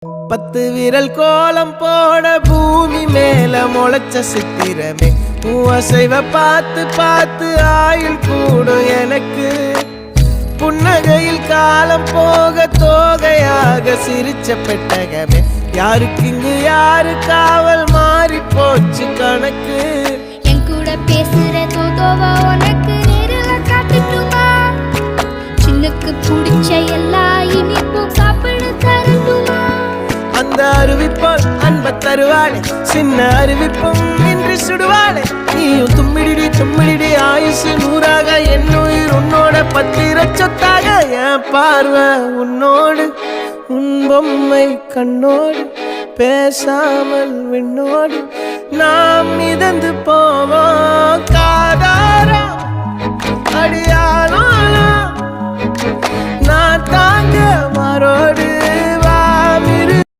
10 விரல் கோலம் போட பூமி மேல முளைச்ச சித்திரமே அசைவ பார்த்து பார்த்து ஆயுள் கூடும் எனக்கு புன்னகையில் காலம் போக தோகையாக சிரிச்ச பெட்டகமே யாருக்கு இங்கு யாரு காவல் மாறி போச்சு கணக்கு என் கூட பேசுற தோதோவா உனக்கு நேரில் காட்டுட்டுமா சின்னக்கு பிடிச்ச எல்லா இனிப்பும் சாப்பிட தரட்டுமா அந்த அறிவிப்பால் அன்ப தருவாளே சின்ன அறிவிப்பும் இன்று சுடுவாளே நீயும் தும்மிடி ஆயுசு 100ஆக என் உயிர் உன்னோட 10 சொத்தாக என் பார்வை உன்னோடு உன் பொம்மை கண்ணோடு பேசாமல் விண்ணோடு நாம் மிதந்து போவோம் காதாரா அடியானோ நான் தாங்க மாறோடு